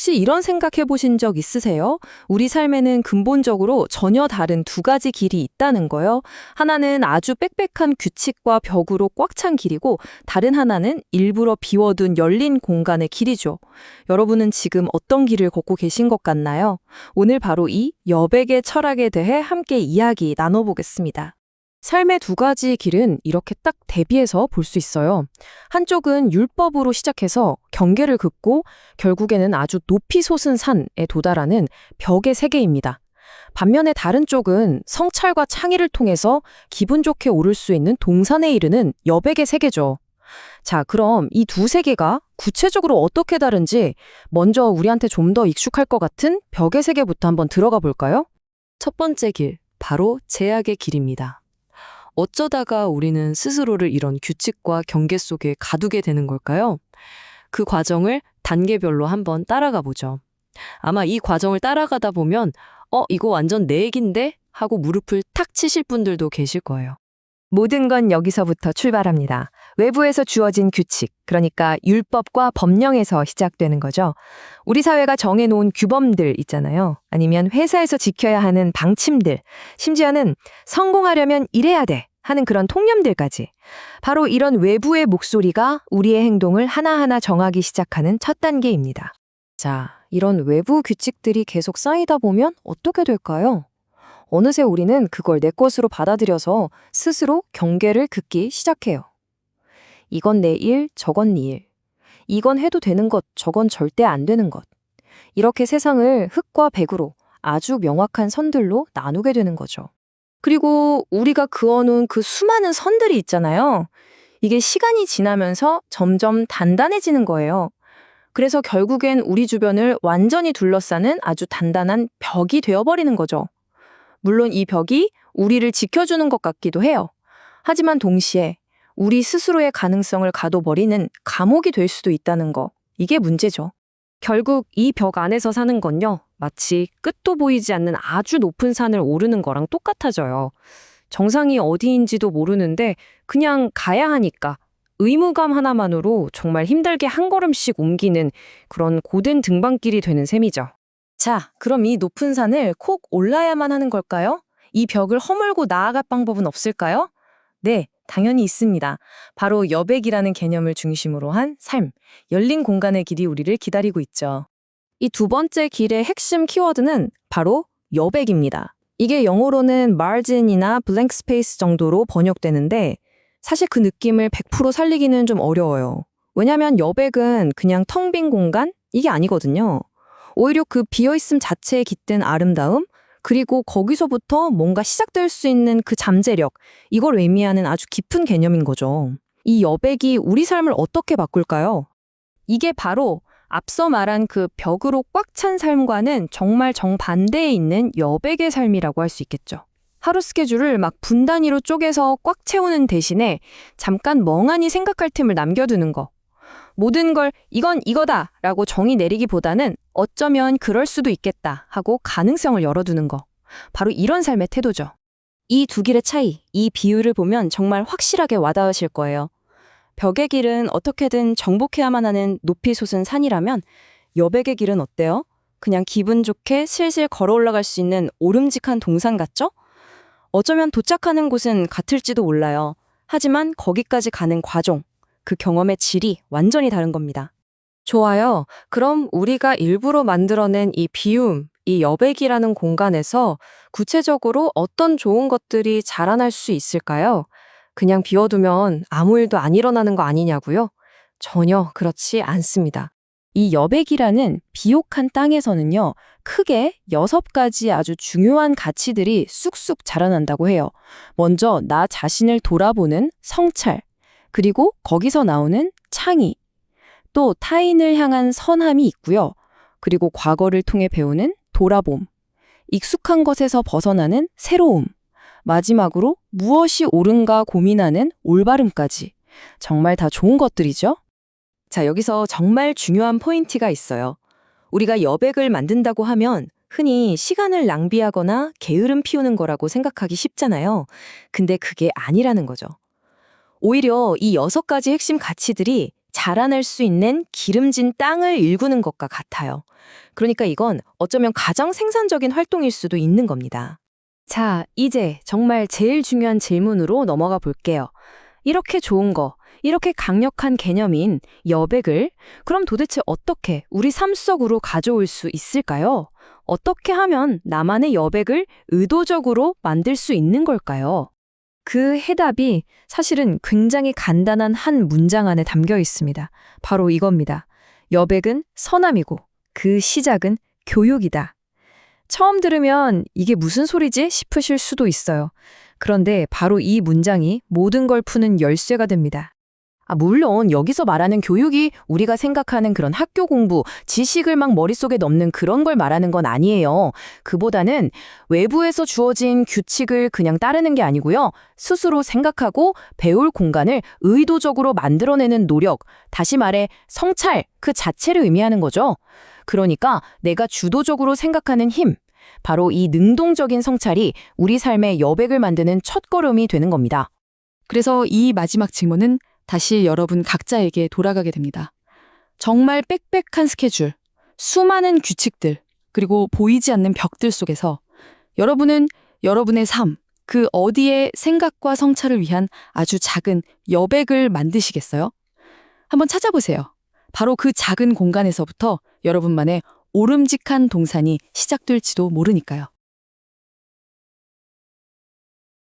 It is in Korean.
혹시 이런 생각해 보신 적 있으세요? 우리 삶에는 근본적으로 전혀 다른 두 가지 길이 있다는 거요. 하나는 아주 빽빽한 규칙과 벽으로 꽉 찬 길이고, 다른 하나는 일부러 비워둔 열린 공간의 길이죠. 여러분은 지금 어떤 길을 걷고 계신 것 같나요? 오늘 바로 이 여백의 철학에 대해 함께 이야기 나눠보겠습니다. 삶의 두 가지 길은 이렇게 딱 대비해서 볼 수 있어요. 한쪽은 율법으로 시작해서 경계를 긋고 결국에는 아주 높이 솟은 산에 도달하는 벽의 세계입니다. 반면에 다른 쪽은 성찰과 창의를 통해서 기분 좋게 오를 수 있는 동산에 이르는 여백의 세계죠. 자, 그럼 이 두 세계가 구체적으로 어떻게 다른지 먼저 우리한테 좀 더 익숙할 것 같은 벽의 세계부터 한번 들어가 볼까요? 첫 번째 길, 바로 제약의 길입니다. 어쩌다가 우리는 스스로를 이런 규칙과 경계 속에 가두게 되는 걸까요? 그 과정을 단계별로 한번 따라가 보죠. 아마 이 과정을 따라가다 보면 이거 완전 내 얘긴데? 하고 무릎을 탁 치실 분들도 계실 거예요. 모든 건 여기서부터 출발합니다. 외부에서 주어진 규칙, 그러니까 율법과 법령에서 시작되는 거죠. 우리 사회가 정해놓은 규범들 있잖아요. 아니면 회사에서 지켜야 하는 방침들, 심지어는 성공하려면 이래야 돼 하는 그런 통념들까지. 바로 이런 외부의 목소리가 우리의 행동을 하나하나 정하기 시작하는 첫 단계입니다. 자, 이런 외부 규칙들이 계속 쌓이다 보면 어떻게 될까요? 어느새 우리는 그걸 내 것으로 받아들여서 스스로 경계를 긋기 시작해요. 이건 내 일, 저건 네 일. 이건 해도 되는 것, 저건 절대 안 되는 것. 이렇게 세상을 흑과 백으로 아주 명확한 선들로 나누게 되는 거죠. 그리고 우리가 그어놓은 그 수많은 선들이 있잖아요. 이게 시간이 지나면서 점점 단단해지는 거예요. 그래서 결국엔 우리 주변을 완전히 둘러싸는 아주 단단한 벽이 되어버리는 거죠. 물론 이 벽이 우리를 지켜주는 것 같기도 해요. 하지만 동시에 우리 스스로의 가능성을 가둬버리는 감옥이 될 수도 있다는 거. 이게 문제죠. 결국 이 벽 안에서 사는 건요, 마치 끝도 보이지 않는 아주 높은 산을 오르는 거랑 똑같아져요. 정상이 어디인지도 모르는데 그냥 가야 하니까 의무감 하나만으로 정말 힘들게 한 걸음씩 옮기는 그런 고된 등반길이 되는 셈이죠. 자, 그럼 이 높은 산을 콕 올라야만 하는 걸까요? 이 벽을 허물고 나아갈 방법은 없을까요? 네, 당연히 있습니다. 바로 여백이라는 개념을 중심으로 한 삶, 열린 공간의 길이 우리를 기다리고 있죠. 이 두 번째 길의 핵심 키워드는 바로 여백입니다. 이게 영어로는 margin이나 blank space 정도로 번역되는데 사실 그 느낌을 100% 살리기는 좀 어려워요. 왜냐하면 여백은 그냥 텅 빈 공간? 이게 아니거든요. 오히려 그 비어있음 자체에 깃든 아름다움, 그리고 거기서부터 뭔가 시작될 수 있는 그 잠재력, 이걸 의미하는 아주 깊은 개념인 거죠. 이 여백이 우리 삶을 어떻게 바꿀까요? 이게 바로 앞서 말한 그 벽으로 꽉 찬 삶과는 정말 정반대에 있는 여백의 삶이라고 할 수 있겠죠. 하루 스케줄을 막 분 단위로 쪼개서 꽉 채우는 대신에 잠깐 멍하니 생각할 틈을 남겨두는 거. 모든 걸 이건 이거다 라고 정의 내리기보다는 어쩌면 그럴 수도 있겠다 하고 가능성을 열어두는 거. 바로 이런 삶의 태도죠. 이 두 길의 차이, 이 비유를 보면 정말 확실하게 와닿으실 거예요. 벽의 길은 어떻게든 정복해야만 하는 높이 솟은 산이라면 여백의 길은 어때요? 그냥 기분 좋게 슬슬 걸어 올라갈 수 있는 오름직한 동산 같죠? 어쩌면 도착하는 곳은 같을지도 몰라요. 하지만 거기까지 가는 과정, 그 경험의 질이 완전히 다른 겁니다. 좋아요. 그럼 우리가 일부러 만들어낸 이 비움, 이 여백이라는 공간에서 구체적으로 어떤 좋은 것들이 자라날 수 있을까요? 그냥 비워두면 아무 일도 안 일어나는 거 아니냐고요? 전혀 그렇지 않습니다. 이 여백이라는 비옥한 땅에서는요, 크게 6가지 아주 중요한 가치들이 쑥쑥 자라난다고 해요. 먼저 나 자신을 돌아보는 성찰, 그리고 거기서 나오는 창의, 또 타인을 향한 선함이 있고요. 그리고 과거를 통해 배우는 돌아봄, 익숙한 것에서 벗어나는 새로움, 마지막으로 무엇이 옳은가 고민하는 올바름까지. 정말 다 좋은 것들이죠? 자, 여기서 정말 중요한 포인트가 있어요. 우리가 여백을 만든다고 하면 흔히 시간을 낭비하거나 게으름 피우는 거라고 생각하기 쉽잖아요. 근데 그게 아니라는 거죠. 오히려 이 6가지 핵심 가치들이 자라날 수 있는 기름진 땅을 일구는 것과 같아요. 그러니까 이건 어쩌면 가장 생산적인 활동일 수도 있는 겁니다. 자, 이제 정말 제일 중요한 질문으로 넘어가 볼게요. 이렇게 좋은 거, 이렇게 강력한 개념인 여백을 그럼 도대체 어떻게 우리 삶 속으로 가져올 수 있을까요? 어떻게 하면 나만의 여백을 의도적으로 만들 수 있는 걸까요? 그 해답이 사실은 굉장히 간단한 한 문장 안에 담겨 있습니다. 바로 이겁니다. 여백은 선함이고 그 시작은 교육이다. 처음 들으면 이게 무슨 소리지 싶으실 수도 있어요. 그런데 바로 이 문장이 모든 걸 푸는 열쇠가 됩니다. 물론 여기서 말하는 교육이 우리가 생각하는 그런 학교 공부, 지식을 막 머릿속에 넣는 그런 걸 말하는 건 아니에요. 그보다는 외부에서 주어진 규칙을 그냥 따르는 게 아니고요. 스스로 생각하고 배울 공간을 의도적으로 만들어내는 노력, 다시 말해 성찰 그 자체를 의미하는 거죠. 그러니까 내가 주도적으로 생각하는 힘, 바로 이 능동적인 성찰이 우리 삶의 여백을 만드는 첫걸음이 되는 겁니다. 그래서 이 마지막 질문은 다시 여러분 각자에게 돌아가게 됩니다. 정말 빽빽한 스케줄, 수많은 규칙들, 그리고 보이지 않는 벽들 속에서 여러분은 여러분의 삶, 그 어디에 생각과 성찰을 위한 아주 작은 여백을 만드시겠어요? 한번 찾아보세요. 바로 그 작은 공간에서부터 여러분만의 오름직한 동산이 시작될지도 모르니까요.